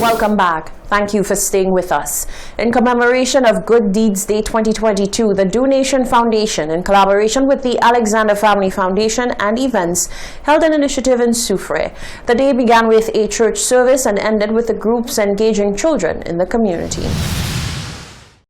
Welcome back. Thank you for staying with us. In commemoration of Good Deeds Day 2022, the Donation Foundation, in collaboration with the Alexander Family Foundation and Events, held an initiative in Soufrière. The day began with a church service and ended with the groups engaging children in the community.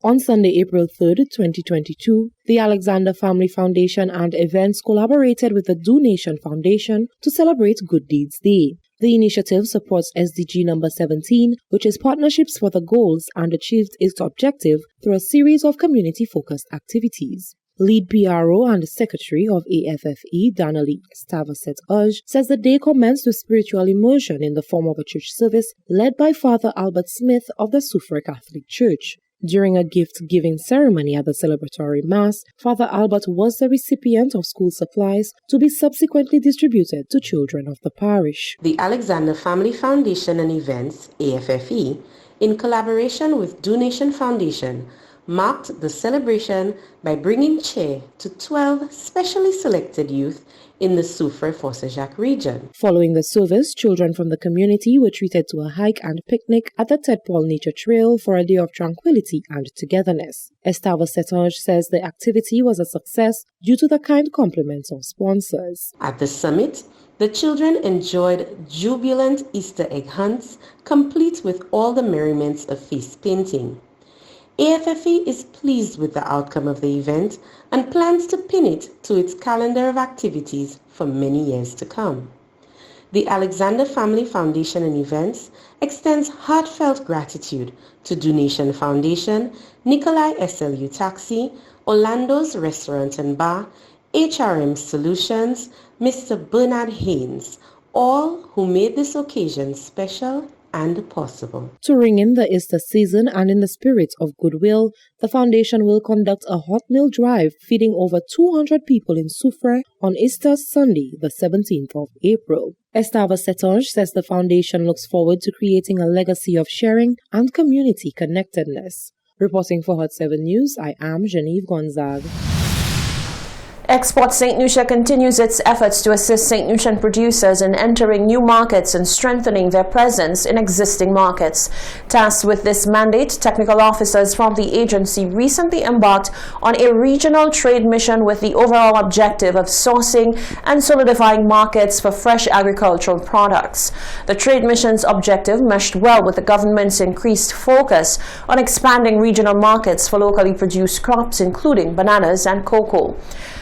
On Sunday, April 3rd, 2022, the Alexander Family Foundation and Events collaborated with the Donation Foundation to celebrate Good Deeds Day. The initiative supports SDG number 17, which is Partnerships for the Goals, and achieved its objective through a series of community-focused activities. Lead PRO and Secretary of AFFE, Donnelly Stavaset-Uj, says the day commenced with spiritual immersion in the form of a church service led by Father Albert Smith of the Soufrière Catholic Church. During a gift-giving ceremony at the celebratory Mass, Father Albert was the recipient of school supplies to be subsequently distributed to children of the parish. The Alexander Family Foundation and Events, AFFE, in collaboration with Donation Foundation, marked the celebration by bringing cheer to 12 specially selected youth in the Soufrière-Fort-Saint-Jacques region. Following the service, children from the community were treated to a hike and picnic at the Ted Paul Nature Trail for a day of tranquility and togetherness. Estavasetange says the activity was a success due to the kind compliments of sponsors. At the summit, the children enjoyed jubilant Easter egg hunts, complete with all the merriments of face painting. AFFE is pleased with the outcome of the event and plans to pin it to its calendar of activities for many years to come. The Alexander Family Foundation and Events extends heartfelt gratitude to Donation Foundation, Nikolai SLU Taxi, Orlando's Restaurant and Bar, HRM Solutions, Mr. Bernard Haynes, all who made this occasion special and possible. To ring in the Easter season and in the spirit of goodwill, the foundation will conduct a hot meal drive feeding over 200 people in Soufrière on Easter Sunday, the 17th of April. Estavasetange says the foundation looks forward to creating a legacy of sharing and community connectedness. Reporting for Hot 7 News, I am Genevieve Gonzague. Export St. Lucia continues its efforts to assist St. Lucian producers in entering new markets and strengthening their presence in existing markets. Tasked with this mandate, technical officers from the agency recently embarked on a regional trade mission with the overall objective of sourcing and solidifying markets for fresh agricultural products. The trade mission's objective meshed well with the government's increased focus on expanding regional markets for locally produced crops, including bananas and cocoa.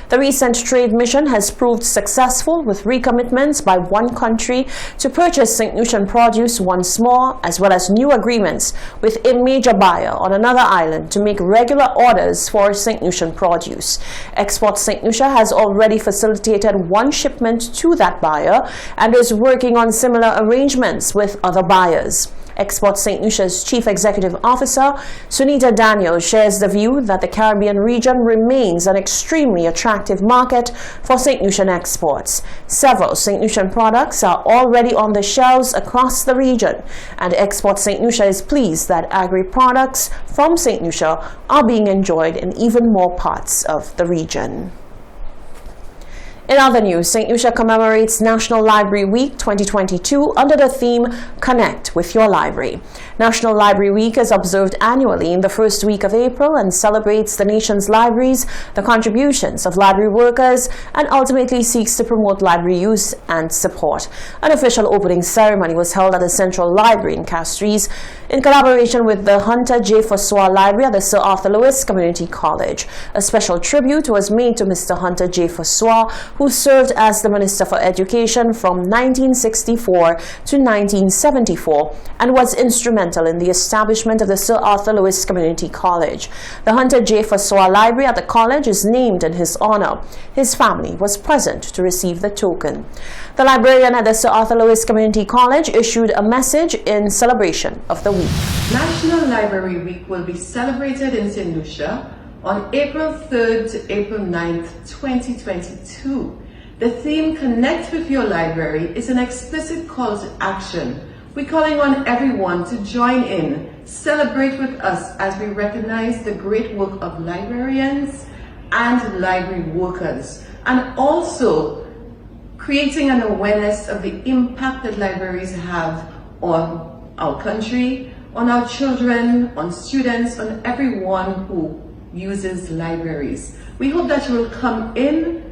The recent trade mission has proved successful with recommitments by one country to purchase St. Lucian produce once more, as well as new agreements with a major buyer on another island to make regular orders for St. Lucian produce. Export St. Lucia has already facilitated one shipment to that buyer and is working on similar arrangements with other buyers. Export St. Lucia's Chief Executive Officer, Sunita Daniel, shares the view that the Caribbean region remains an extremely attractive market for St. Lucian exports. Several St. Lucian products are already on the shelves across the region, and Export St. Lucia is pleased that agri-products from St. Lucia are being enjoyed in even more parts of the region. In other news, St. Lucia commemorates National Library Week 2022 under the theme Connect with Your Library. National Library Week is observed annually in the first week of April and celebrates the nation's libraries, the contributions of library workers, and ultimately seeks to promote library use and support. An official opening ceremony was held at the Central Library in Castries in collaboration with the Hunter J. Fossois Library at the Sir Arthur Lewis Community College. A special tribute was made to Mr. Hunter J. Fossois, who served as the Minister for Education from 1964 to 1974 and was instrumental in the establishment of the Sir Arthur Lewis Community College. The Hunter J. Fossois Library at the college is named in his honor. His family was present to receive the token. The librarian at the Sir Arthur Lewis Community College issued a message in celebration of the week. National Library Week will be celebrated in St. Lucia on April 3rd to April 9th, 2022. The theme Connect with Your Library is an explicit call to action. We're calling on everyone to join in, celebrate with us as we recognize the great work of librarians and library workers, and also creating an awareness of the impact that libraries have on our country, on our children, on students, on everyone who uses libraries. We hope that you will come in,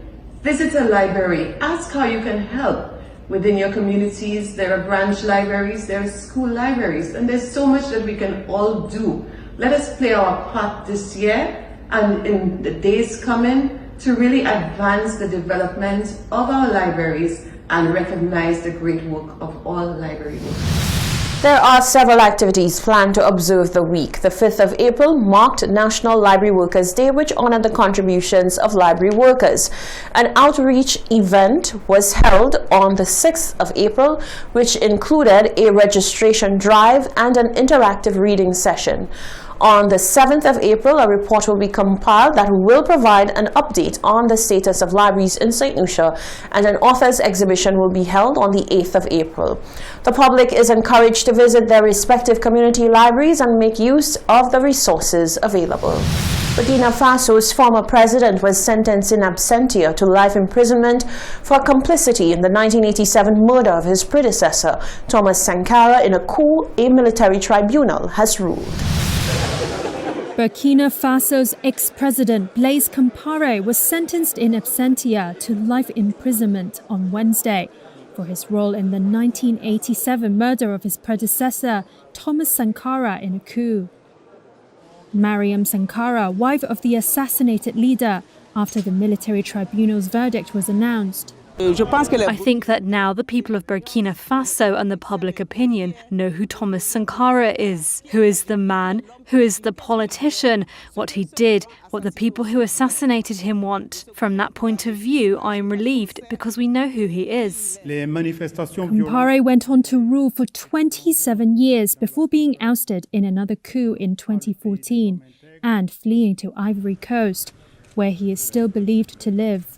visit a library, ask how you can help. Within your communities, there are branch libraries, there are school libraries, and there's so much that we can all do. Let us play our part this year and in the days coming to really advance the development of our libraries and recognize the great work of all library workers. There are several activities planned to observe the week. The 5th of April marked National Library Workers' Day, which honored the contributions of library workers. An outreach event was held on the 6th of April, which included a registration drive and an interactive reading session. On the 7th of April, a report will be compiled that will provide an update on the status of libraries in St. Lucia, and an authors exhibition will be held on the 8th of April. The public is encouraged to visit their respective community libraries and make use of the resources available. Burkina Faso's former president was sentenced in absentia to life imprisonment for complicity in the 1987 murder of his predecessor, Thomas Sankara, in a coup a military tribunal has ruled. Burkina Faso's ex-president Blaise Compaoré was sentenced in absentia to life imprisonment on Wednesday for his role in the 1987 murder of his predecessor, Thomas Sankara, in a coup. Mariam Sankara, wife of the assassinated leader, after the military tribunal's verdict was announced. I think that now the people of Burkina Faso and the public opinion know who Thomas Sankara is, who is the man, who is the politician, what he did, what the people who assassinated him want. From that point of view, I am relieved because we know who he is. Compaoré went on to rule for 27 years before being ousted in another coup in 2014 and fleeing to Ivory Coast, where he is still believed to live.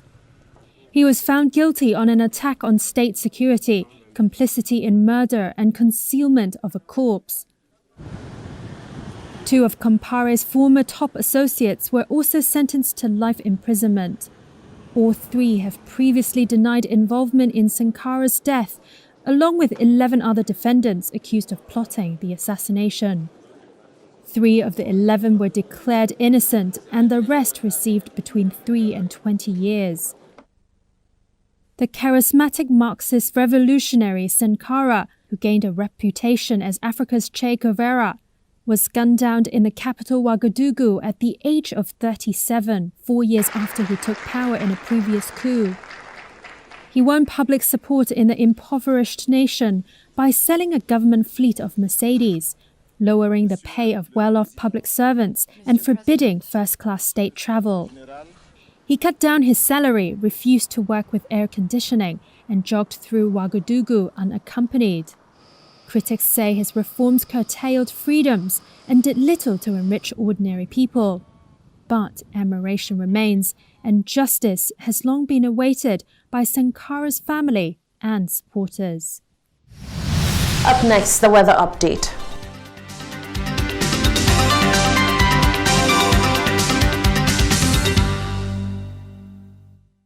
He was found guilty on an attack on state security, complicity in murder, and concealment of a corpse. Two of Compaoré's former top associates were also sentenced to life imprisonment. All three have previously denied involvement in Sankara's death, along with 11 other defendants accused of plotting the assassination. 3 of the 11 were declared innocent, and the rest received between 3 and 20 years. The charismatic Marxist revolutionary Sankara, who gained a reputation as Africa's Che Guevara, was gunned down in the capital Ouagadougou at the age of 37, 4 years after he took power in a previous coup. He won public support in the impoverished nation by selling a government fleet of Mercedes, lowering the pay of well-off public servants, and forbidding first-class state travel. He cut down his salary, refused to work with air conditioning, and jogged through Ouagadougou unaccompanied. Critics say his reforms curtailed freedoms and did little to enrich ordinary people. But admiration remains, and justice has long been awaited by Sankara's family and supporters. Up next, the weather update.